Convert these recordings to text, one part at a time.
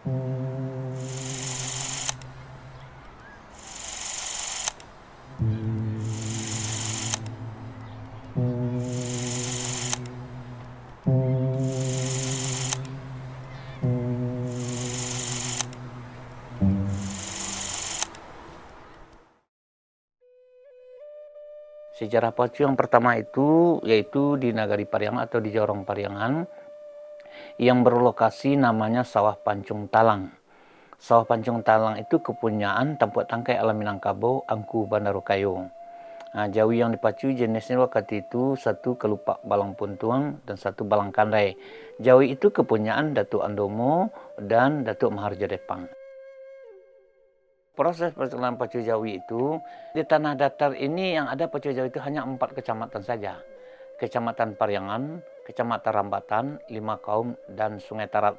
Sejarah pacu yang pertama itu yaitu di Nagari Pariangan atau di Jorong Pariangan yang berlokasi namanya Sawah Pancung Talang. Sawah Pancung Talang itu kepunyaan Tampuk Tangkai Alam Minangkabau Angku Bandarukayo. Nah, jawi yang dipacu jenisnya waktu itu satu kelupak balang puntuang dan satu balang kandai. Jawi itu kepunyaan Datuk Andomo dan Datuk Maharja Depang. Proses perjalanan pacu jawi itu di tanah datar ini yang ada pacu jawi itu hanya 4 kecamatan saja. Kecamatan Pariangan, Kecamatan Rambatan, 5 Kaum, dan Sungai Tarat.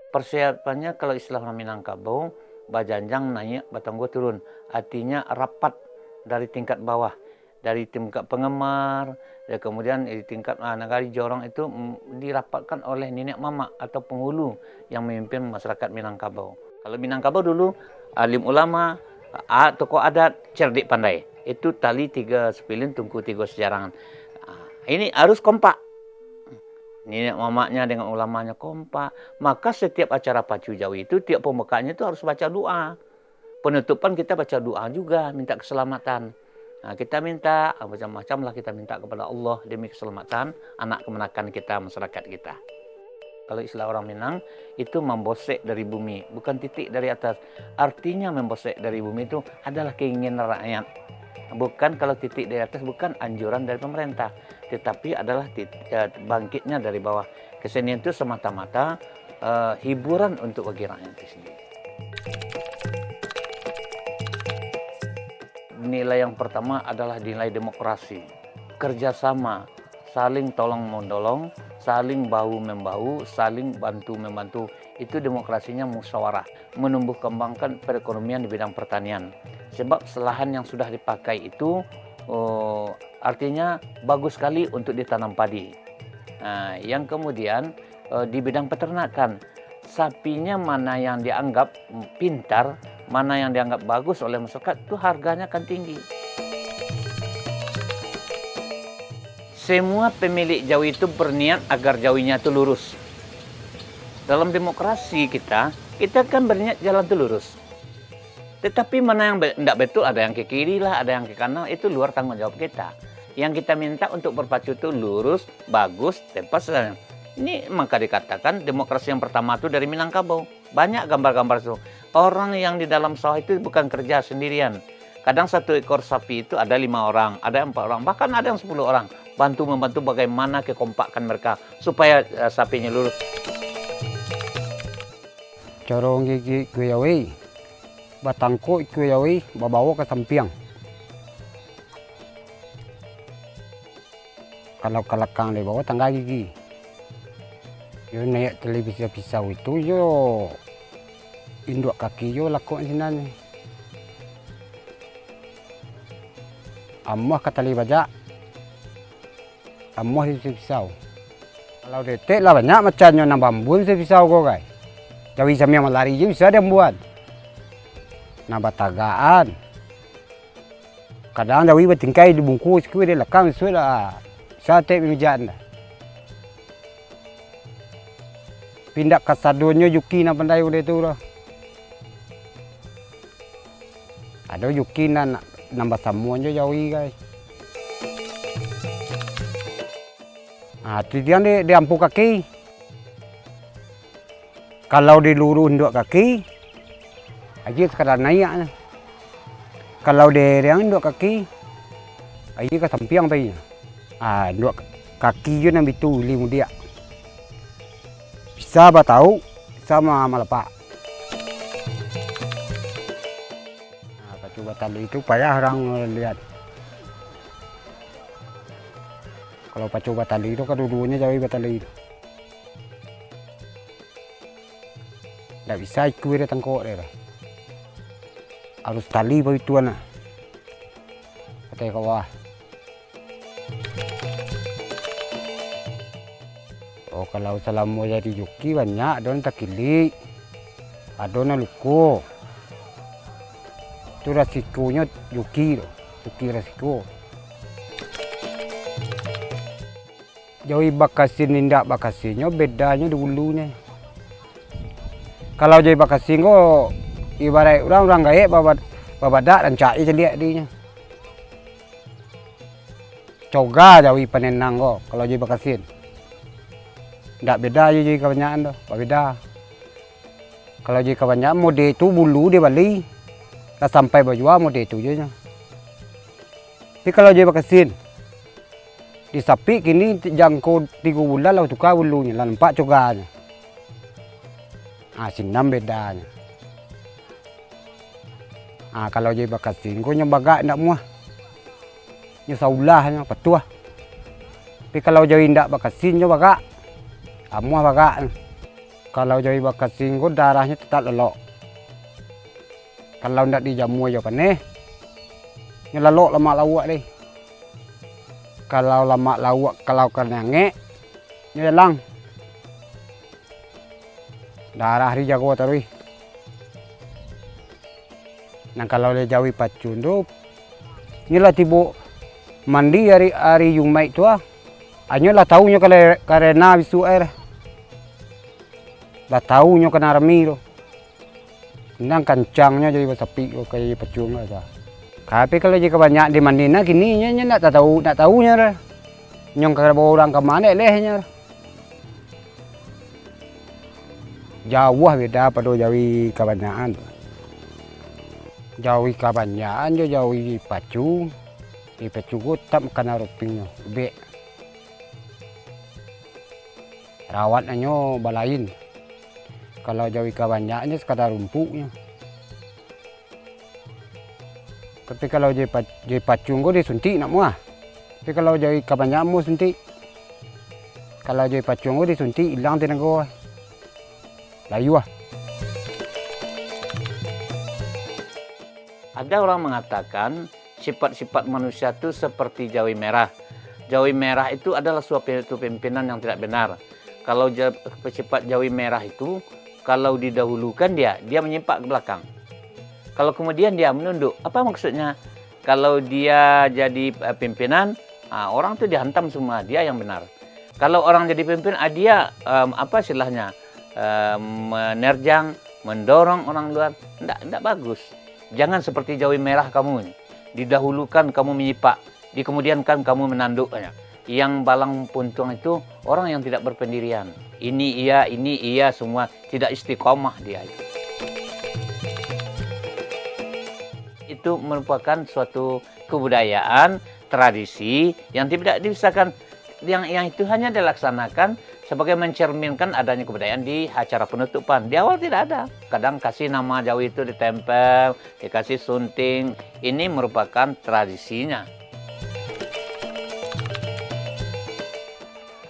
Persiapannya kalau istilah Minangkabau, Bajanjang naik, Batanggo turun. Artinya rapat dari tingkat bawah, dari tingkat pengemar, dan kemudian di tingkat Nagari Jorong itu dirapatkan oleh nenek mama atau penghulu yang memimpin masyarakat Minangkabau. Kalau Minangkabau dulu alim ulama, tokoh adat, cerdik pandai. Itu tali 3 sepilin, tungku 3 sejarangan. Ini harus kompak. Nenek mamanya dengan ulamanya kompak. Maka setiap acara pacu jawi itu, tiap pembukanya itu harus baca doa. Penutupan kita baca doa juga, minta keselamatan. Nah, kita minta, macam-macam lah kita minta kepada Allah demi keselamatan anak kemenakan kita, masyarakat kita. Kalau istilah orang Minang, itu membosek dari bumi, bukan titik dari atas. Artinya membosek dari bumi itu adalah keinginan rakyat. Bukan kalau titik dari atas, bukan anjuran dari pemerintah. Tetapi adalah bangkitnya dari bawah. Kesenian itu semata-mata hiburan untuk bagi rakyat itu sendiri. Nilai yang pertama adalah nilai demokrasi. Kerjasama, saling tolong-menolong, saling bahu-membahu, saling bantu-membantu. Itu demokrasinya musyawarah. Menumbuh kembangkan perekonomian di bidang pertanian. Sebab lahan yang sudah dipakai itu artinya bagus sekali untuk ditanam padi. Nah, yang kemudian di bidang peternakan, sapinya mana yang dianggap pintar, mana yang dianggap bagus oleh masyarakat, itu harganya akan tinggi. Semua pemilik jawi itu berniat agar jawinya itu lurus. Dalam demokrasi kita kan berniat jalan itu lurus. Tetapi mana yang tidak betul, ada yang ke kiri lah, ada yang ke kanan, itu luar tanggung jawab kita. Yang kita minta untuk berpacu itu lurus, bagus, tepat. Ini maka dikatakan demokrasi yang pertama itu dari Minangkabau. Banyak gambar-gambar itu. Orang yang di dalam sawah itu bukan kerja sendirian. Kadang satu ekor sapi itu ada 5 orang, ada 4 orang, bahkan ada yang 10 orang. Bantu-membantu bagaimana kekompakan mereka supaya sapinya lurus. Corong gigi kuyawi, batangko kuyawi, babawa ke sampiang. Kalau kelakang di bawah tangga gigi. Yo naik televisi pisau itu yo induk kaki yo lakukan sinane. Amah katali bajak. Amah di pisau. Kalau detek lah banyak macamnya nang bambun si pisau kau guys. Jawi samia malari je bisa dia buat. Nah batagaan. Kadang jawi bertingkai dibungkus kue dia lekang sudah. Sate pemijaan dah. Pindah ke sadonyo Yuki na pandai udah itu lah. Ada Yuki na nambah samuannya jawi guys. Nah, tujuan dia ampuh kaki. Kalau dilurus dua kaki, aja sekadar naik. Kalau dia dua kaki, aja ke sampiang tadi. Dua kaki je nabi tu limu dia. Bisa batau sama malapak. Pacu batali itu payah orang lihat. Kalau pacu batali itu kedua-duanya jauh batali itu. Tidak bisa ikut dia tangkok dia. Harus tali begituan lah. Katanya kawah. Oh kalau salam mau jadi Yuki banyak don tak kili. adona luko. Itu resikonya Yuki resiko. Jawi bakasin indak bakasinnya bedanya dulunya. Kalau jawi bakasin kok ibarat orang gaek babadak dan cai celik dinya. Coga jawi penenang kok kalau jawi bakasin. Ndak beda jawi kebanyakan tuh, beda. Kalau jawi kebanyakan mode itu bulu dia balik. Lah sampai baju mode itu aja. Tapi kalau jawi bakasin di sapi kini jangkau 3 bulan lah tukar bulunya, lah nampak coganya. Sinam bedanya. Kalau jawi bakasin kau nyebagak ndak muah. Nya saulahnya petuah. Tapi kalau jawi ndak bakasin nya bagak. Muah bagak. Kalau jawi bakasin kau darahnya tetap lelok. Kalau ndak dijamu aja paneh. Nya lelok lemak lawak deh. Kalau lemak lawak kalau kena ngek nya hilang. Darah di jago terus. Nah kalau dia jawi pacun tu, inilah tibo mandi hari Jumat tu anyo lah tahunya karena bisu air. Lah tahunya kena remi tu. Nang kancangnya jadi sapi kayak pacun aja. Tapi kalau jika banyak di mandina kini nya nak tahunya dah. Nyong kada orang ke mana lehnya. Jauh beda pada jawi kebanyakan. Jawi kebanyakan jo jawi pacu. Di pacu ku tak makan rupingnya. Be. Rawatnya balain. Kalau jawi kebanyakannya sekadar rumpuknya. Tapi kalau jawi pacu ku disuntik nak muah. Tapi kalau jawi kebanyakan mu suntik. Kalau jawi pacu ku disuntik hilang tenaga. Layu ah. Ada orang mengatakan sifat-sifat manusia itu seperti jawi merah. Jawi merah itu adalah suatu pimpinan yang tidak benar. Kalau sifat jawi merah itu, kalau didahulukan dia menyimpak ke belakang. Kalau kemudian dia menunduk, apa maksudnya? Kalau dia jadi pimpinan, orang itu dihantam semua, dia yang benar. Kalau orang jadi pimpinan, dia apa istilahnya? Menerjang, mendorong orang luar, tidak bagus. Jangan seperti jawi merah kamu, didahulukan kamu menyipak, dikemudiankan kamu menanduknya. Yang balang puntung itu orang yang tidak berpendirian. Ini iya, semua tidak istiqomah dia itu. Itu merupakan suatu kebudayaan, tradisi yang tidak dipisahkan, yang itu hanya dilaksanakan sebagai mencerminkan adanya kebudayaan di acara penutupan. Di awal tidak ada. Kadang kasih nama jawi itu ditempel, dikasih sunting. Ini merupakan tradisinya.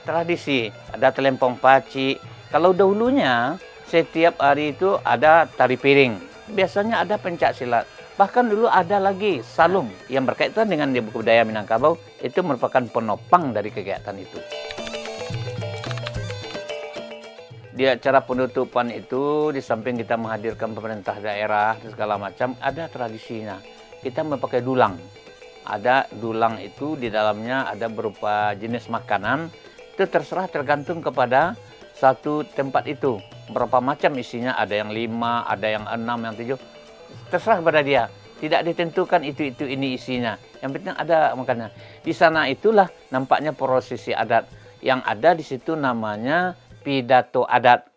Tradisi, ada telempong paci. Kalau dahulunya, setiap hari itu ada tari piring. Biasanya ada pencak silat. Bahkan dulu ada lagi salum yang berkaitan dengan budaya Minangkabau. Itu merupakan penopang dari kegiatan itu. Di acara penutupan itu, di samping kita menghadirkan pemerintah daerah dan segala macam, ada tradisinya. Kita memakai dulang. Ada dulang itu di dalamnya ada berupa jenis makanan. Itu terserah tergantung kepada satu tempat itu. Berapa macam isinya, ada yang 5, ada yang 6, yang 7. Terserah kepada dia. Tidak ditentukan itu ini isinya. Yang penting ada makannya. Di sana itulah nampaknya prosesi adat. Yang ada di situ namanya pidato adat.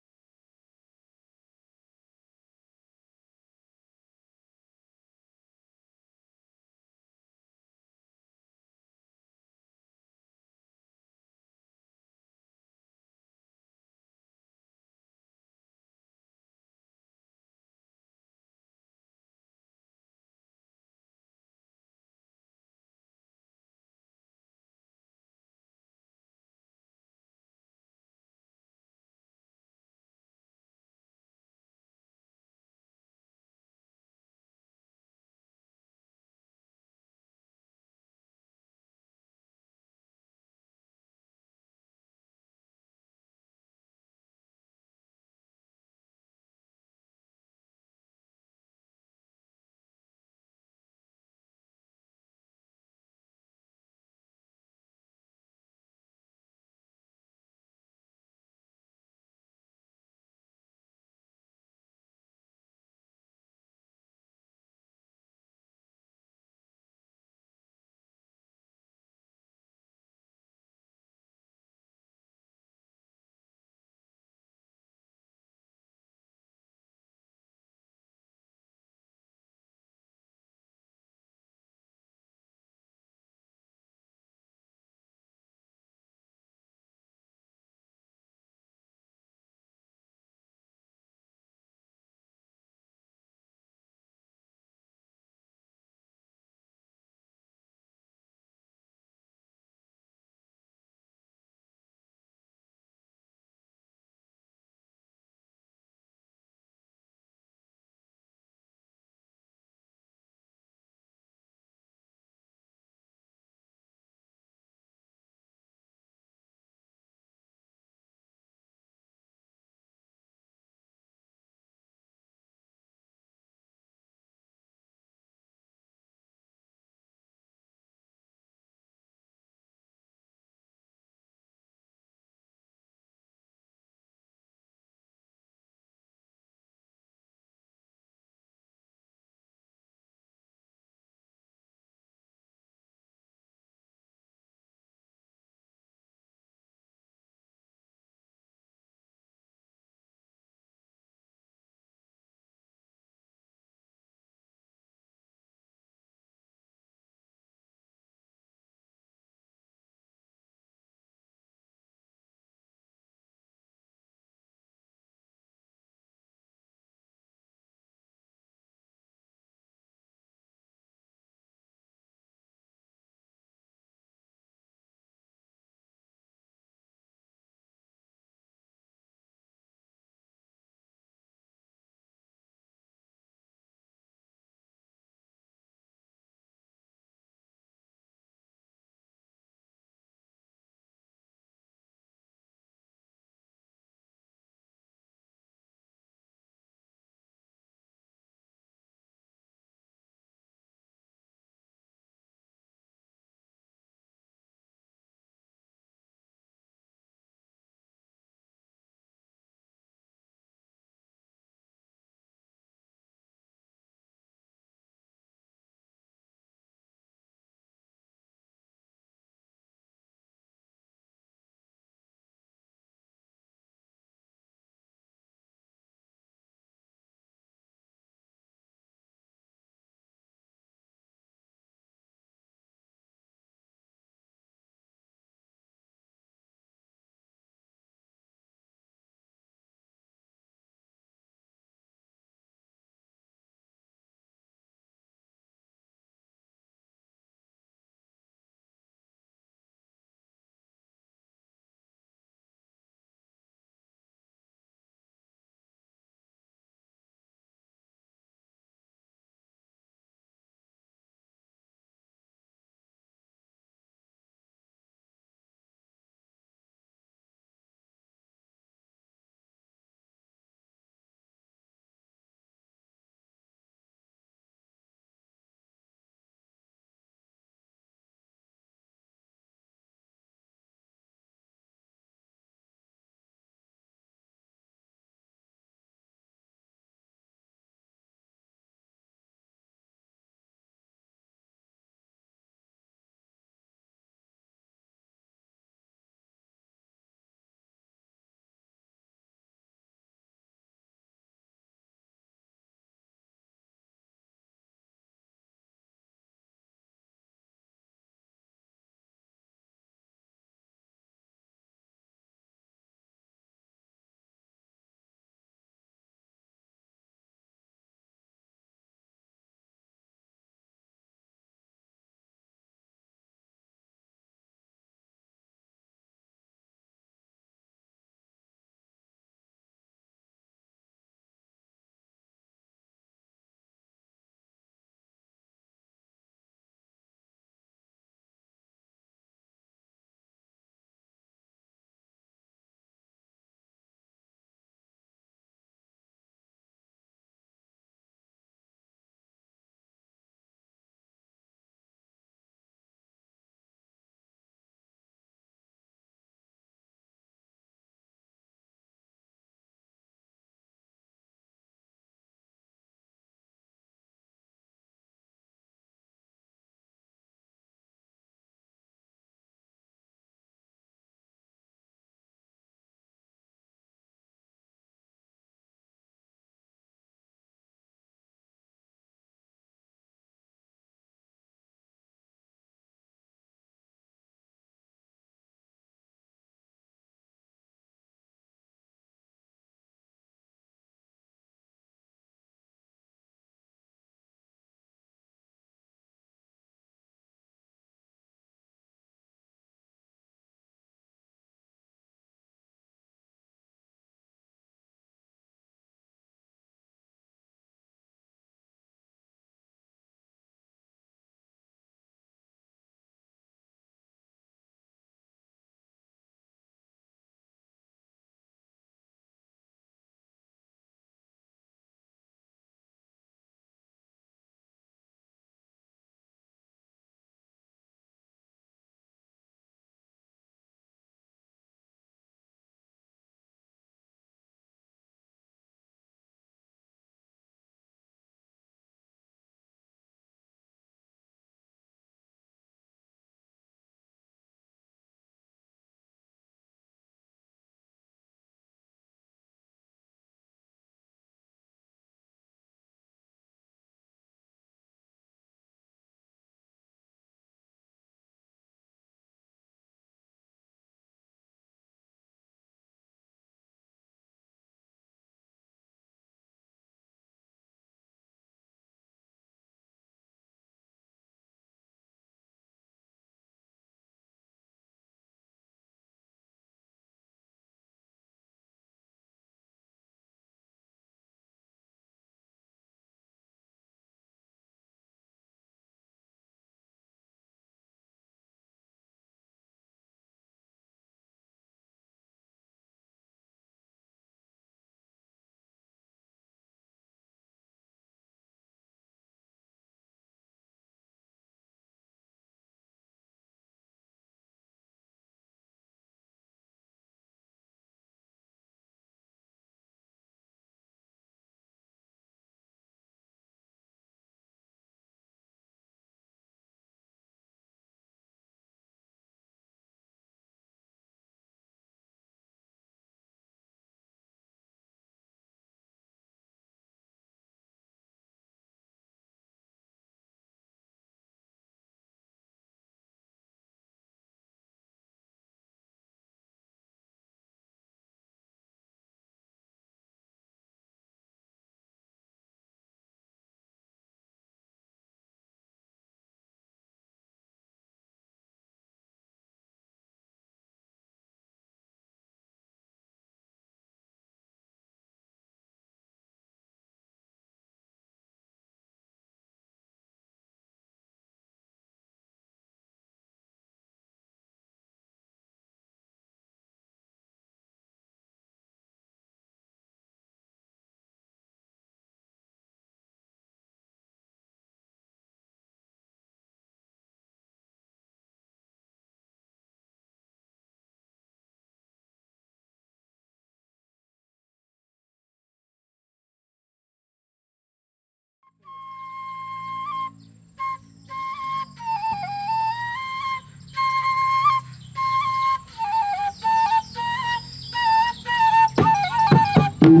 Aksara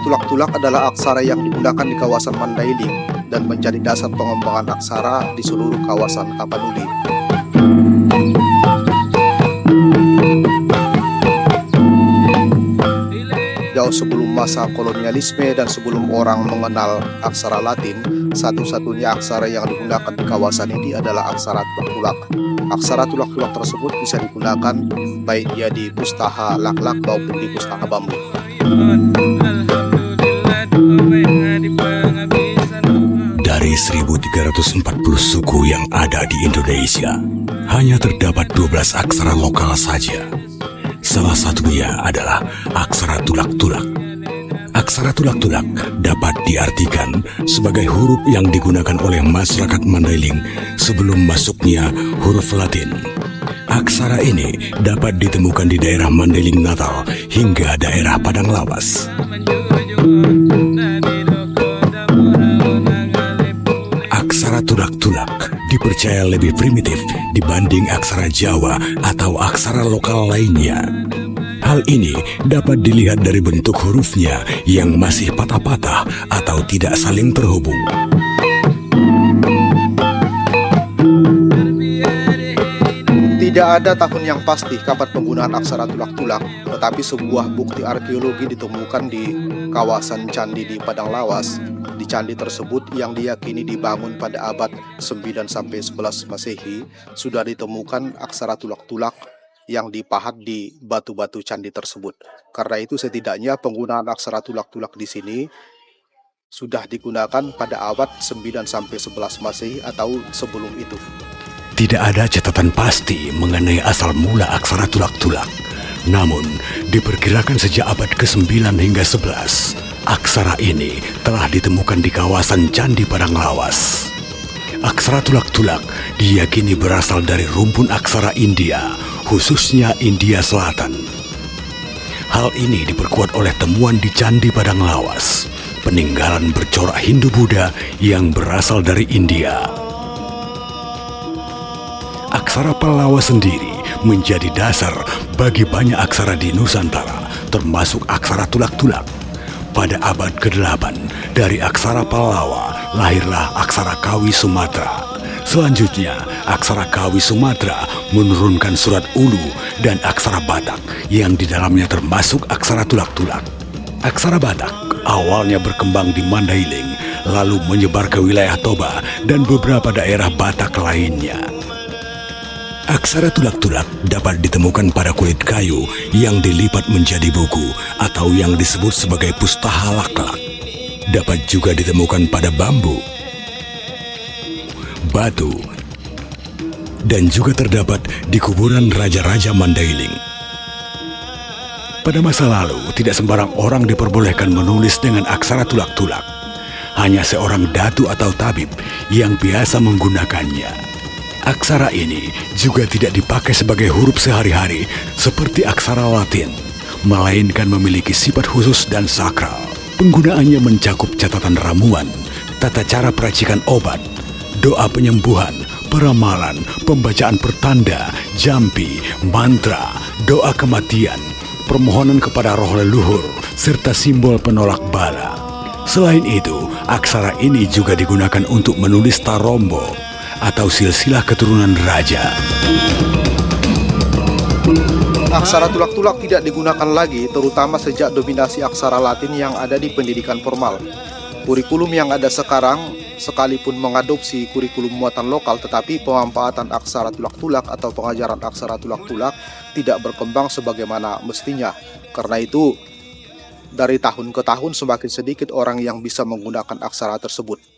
tulak-tulak adalah aksara yang digunakan di kawasan Mandailing dan menjadi dasar pengembangan aksara di seluruh kawasan Tapanuli. Jauh sebelum masa kolonialisme dan sebelum orang mengenal aksara Latin, satu-satunya aksara yang digunakan di kawasan ini adalah aksara tulak-tulak. Aksara tulak-tulak tersebut bisa digunakan baik dia di pustaka Laklak maupun di pustaka Bambu. Dari 1340 suku yang ada di Indonesia, hanya terdapat 12 aksara lokal saja. Salah satunya adalah aksara tulak-tulak. Aksara tulak-tulak dapat diartikan sebagai huruf yang digunakan oleh masyarakat Mandailing sebelum masuknya huruf Latin. Aksara ini dapat ditemukan di daerah Mandailing Natal hingga daerah Padang Lawas. Aksara tulak-tulak dipercaya lebih primitif dibanding aksara Jawa atau aksara lokal lainnya. Hal ini dapat dilihat dari bentuk hurufnya yang masih patah-patah atau tidak saling terhubung. Tidak ada tahun yang pasti kapan penggunaan aksara tulak-tulak, tetapi sebuah bukti arkeologi ditemukan di kawasan candi di Padang Lawas. Di candi tersebut yang diyakini dibangun pada abad 9-11 Masehi, sudah ditemukan aksara tulak-tulak yang dipahat di batu-batu candi tersebut. Karena itu setidaknya penggunaan aksara tulak-tulak di sini sudah digunakan pada abad 9-11 Masehi atau sebelum itu. Tidak ada catatan pasti mengenai asal mula aksara tulak-tulak. Namun, diperkirakan sejak abad ke-9 hingga 11, aksara ini telah ditemukan di kawasan Candi Padang Lawas. Aksara tulak-tulak diyakini berasal dari rumpun aksara India, khususnya India Selatan. Hal ini diperkuat oleh temuan di Candi Padang Lawas, peninggalan bercorak Hindu-Buddha yang berasal dari India. Aksara Pallawa sendiri menjadi dasar bagi banyak aksara di Nusantara, termasuk aksara tulak-tulak. Pada abad ke-8 dari aksara Pallawa lahirlah aksara Kawi Sumatera. Selanjutnya, aksara Kawi Sumatera menurunkan surat Ulu dan aksara Batak yang di dalamnya termasuk aksara tulak-tulak. Aksara Batak awalnya berkembang di Mandailing, lalu menyebar ke wilayah Toba dan beberapa daerah Batak lainnya. Aksara tulak-tulak dapat ditemukan pada kulit kayu yang dilipat menjadi buku atau yang disebut sebagai pustaka Laklak. Dapat juga ditemukan pada bambu, batu, dan juga terdapat di kuburan raja-raja Mandailing. Pada masa lalu, tidak sembarang orang diperbolehkan menulis dengan aksara tulak-tulak. Hanya seorang datu atau tabib yang biasa menggunakannya. Aksara ini juga tidak dipakai sebagai huruf sehari-hari seperti aksara Latin, melainkan memiliki sifat khusus dan sakral. Penggunaannya mencakup catatan ramuan, tata cara peracikan obat, doa penyembuhan, peramalan, pembacaan pertanda, jampi, mantra, doa kematian, permohonan kepada roh leluhur, serta simbol penolak bala. Selain itu, aksara ini juga digunakan untuk menulis tarombo atau silsilah keturunan raja. Aksara tulak-tulak tidak digunakan lagi, terutama sejak dominasi aksara Latin yang ada di pendidikan formal. Kurikulum yang ada sekarang, sekalipun mengadopsi kurikulum muatan lokal, tetapi pemanfaatan aksara tulak-tulak atau pengajaran aksara tulak-tulak tidak berkembang sebagaimana mestinya. Karena itu, dari tahun ke tahun semakin sedikit orang yang bisa menggunakan aksara tersebut.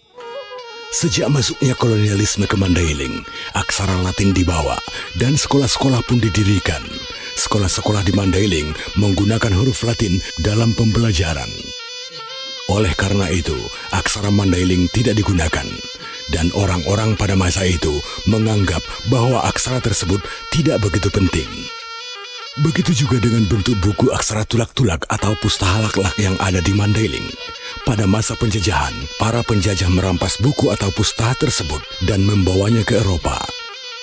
Sejak masuknya kolonialisme ke Mandailing, aksara Latin dibawa dan sekolah-sekolah pun didirikan. Sekolah-sekolah di Mandailing menggunakan huruf Latin dalam pembelajaran. Oleh karena itu, aksara Mandailing tidak digunakan. dan orang-orang pada masa itu menganggap bahwa aksara tersebut tidak begitu penting. Begitu juga dengan bentuk buku aksara tulak-tulak atau pustahalak-lak yang ada di Mandailing. Pada masa penjajahan, para penjajah merampas buku atau pustaha tersebut dan membawanya ke Eropa.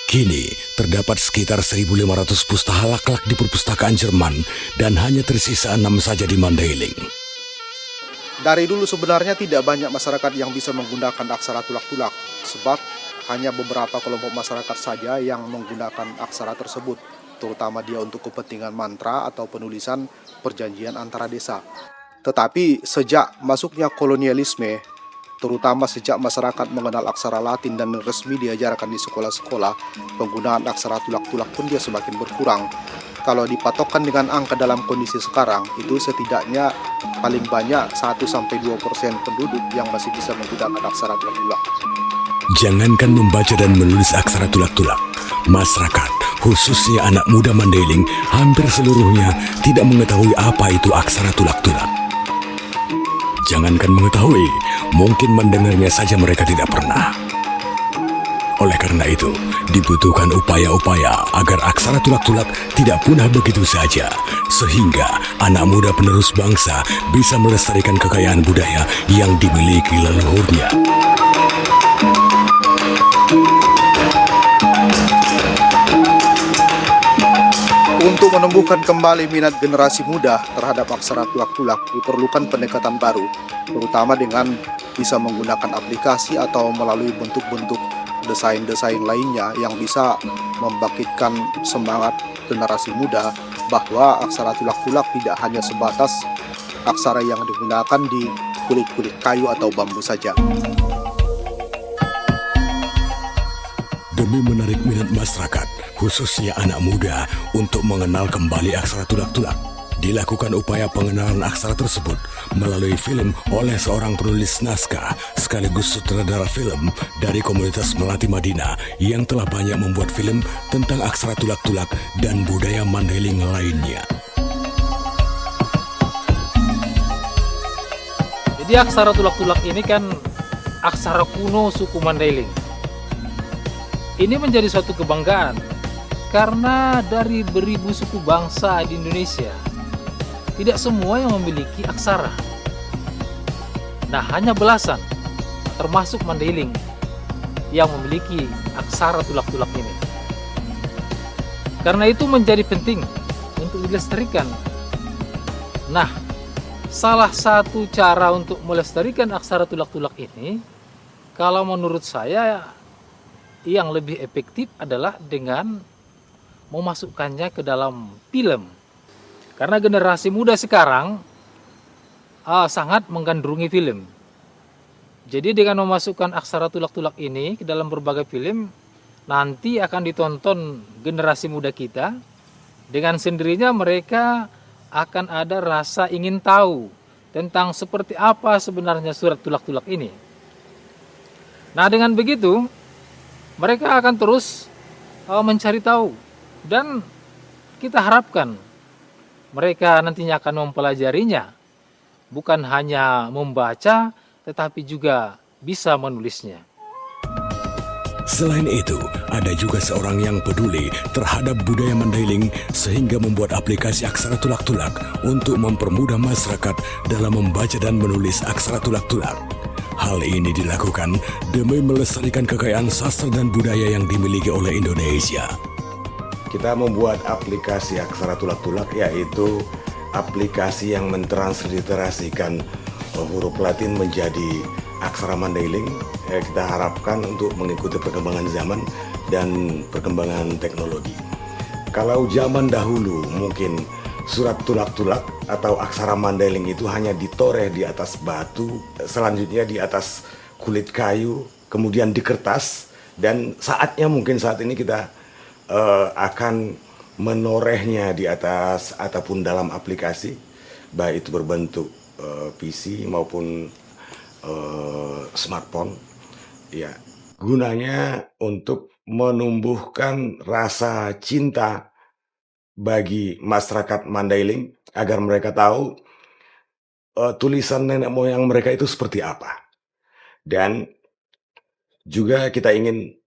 Kini, terdapat sekitar 1.500 pustahalak-lak di perpustakaan Jerman dan hanya tersisa 6 saja di Mandailing. Dari dulu sebenarnya tidak banyak masyarakat yang bisa menggunakan aksara tulak-tulak, sebab hanya beberapa kelompok masyarakat saja yang menggunakan aksara tersebut, terutama dia untuk kepentingan mantra atau penulisan perjanjian antara desa. Tetapi sejak masuknya kolonialisme, terutama sejak masyarakat mengenal aksara Latin dan resmi diajarkan di sekolah-sekolah, penggunaan aksara tulak-tulak pun dia semakin berkurang. Kalau dipatokkan dengan angka dalam kondisi sekarang, itu setidaknya paling banyak 1-2% penduduk yang masih bisa menggunakan aksara tulak-tulak. Jangankan membaca dan menulis aksara tulak-tulak, masyarakat, khususnya anak muda Mandailing, hampir seluruhnya tidak mengetahui apa itu aksara tulak-tulak. Jangankan mengetahui, mungkin mendengarnya saja mereka tidak pernah. Oleh karena itu, dibutuhkan upaya-upaya agar aksara tulak-tulak tidak punah begitu saja, sehingga anak muda penerus bangsa bisa melestarikan kekayaan budaya yang dimiliki leluhurnya. Untuk menumbuhkan kembali minat generasi muda terhadap aksara tulak-tulak diperlukan pendekatan baru, terutama dengan bisa menggunakan aplikasi atau melalui bentuk-bentuk desain-desain lainnya yang bisa membangkitkan semangat generasi muda bahwa aksara tulak-tulak tidak hanya sebatas aksara yang digunakan di kulit-kulit kayu atau bambu saja. Demi menarik minat masyarakat, khususnya anak muda, untuk mengenal kembali aksara tulak-tulak, dilakukan upaya pengenalan aksara tersebut melalui film oleh seorang penulis naskah sekaligus sutradara film dari komunitas Melati Madinah yang telah banyak membuat film tentang aksara tulak-tulak dan budaya Mandailing lainnya. Jadi aksara tulak-tulak ini kan aksara kuno suku Mandailing. Ini menjadi suatu kebanggaan karena dari beribu suku bangsa di Indonesia, tidak semua yang memiliki aksara. Nah, hanya belasan, termasuk Mandailing, yang memiliki aksara tulak-tulak ini. Karena itu menjadi penting untuk dilestarikan. Nah, salah satu cara untuk melestarikan aksara tulak-tulak ini, kalau menurut saya, yang lebih efektif adalah dengan memasukkannya ke dalam film. Karena generasi muda sekarang sangat menggandrungi film. Jadi dengan memasukkan aksara tulak-tulak ini ke dalam berbagai film, nanti akan ditonton generasi muda kita. Dengan sendirinya mereka akan ada rasa ingin tahu tentang seperti apa sebenarnya surat tulak-tulak ini. Nah, dengan begitu mereka akan terus mencari tahu, dan kita harapkan mereka nantinya akan mempelajarinya, bukan hanya membaca tetapi juga bisa menulisnya. Selain itu, ada juga seorang yang peduli terhadap budaya Mandailing sehingga membuat aplikasi aksara tulak-tulak untuk mempermudah masyarakat dalam membaca dan menulis aksara tulak-tulak. Hal ini dilakukan demi melestarikan kekayaan sastra dan budaya yang dimiliki oleh Indonesia. Kita membuat aplikasi aksara tulak-tulak, yaitu aplikasi yang mentransliterasikan huruf Latin menjadi aksara Mandailing. Kita harapkan untuk mengikuti perkembangan zaman dan perkembangan teknologi. Kalau zaman dahulu mungkin surat tulak-tulak atau aksara Mandailing itu hanya ditoreh di atas batu, selanjutnya di atas kulit kayu, kemudian di kertas, dan saatnya mungkin saat ini kita akan menorehnya di atas ataupun dalam aplikasi, baik itu berbentuk PC maupun smartphone. Ya, gunanya untuk menumbuhkan rasa cinta bagi masyarakat Mandailing agar mereka tahu tulisan nenek moyang mereka itu seperti apa. Dan juga kita ingin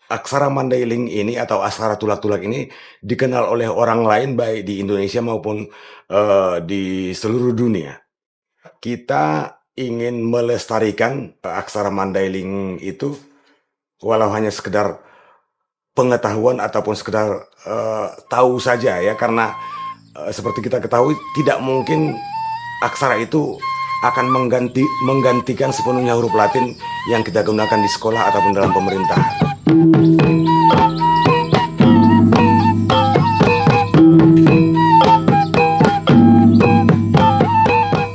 aksara Mandailing ini atau aksara tulak-tulak ini dikenal oleh orang lain baik di Indonesia maupun di seluruh dunia. Kita ingin melestarikan aksara Mandailing itu walau hanya sekedar pengetahuan ataupun sekedar tahu saja ya, karena seperti kita ketahui tidak mungkin aksara itu akan menggantikan sepenuhnya huruf Latin yang kita gunakan di sekolah ataupun dalam pemerintah.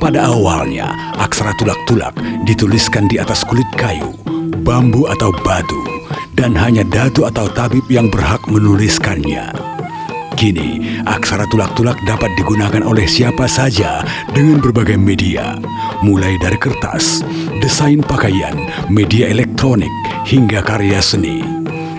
Pada awalnya, aksara tulak-tulak dituliskan di atas kulit kayu, bambu atau batu, dan hanya datu atau tabib yang berhak menuliskannya. Kini, aksara tulak-tulak dapat digunakan oleh siapa saja dengan berbagai media, mulai dari kertas, desain pakaian, media elektronik, hingga karya seni.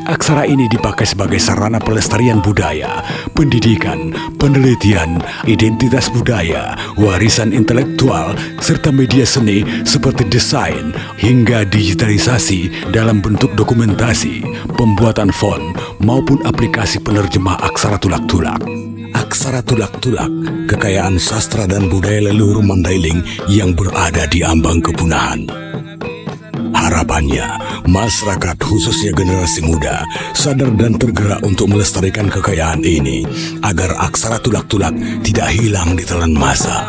Aksara ini dipakai sebagai sarana pelestarian budaya, pendidikan, penelitian, identitas budaya, warisan intelektual, serta media seni seperti desain hingga digitalisasi dalam bentuk dokumentasi, pembuatan font, maupun aplikasi penerjemah aksara tulak-tulak. Aksara tulak-tulak, kekayaan sastra dan budaya leluhur Mandailing yang berada di ambang kepunahan. Harapannya, masyarakat khususnya generasi muda sadar dan tergerak untuk melestarikan kekayaan ini agar aksara tulak-tulak tidak hilang di telan masa.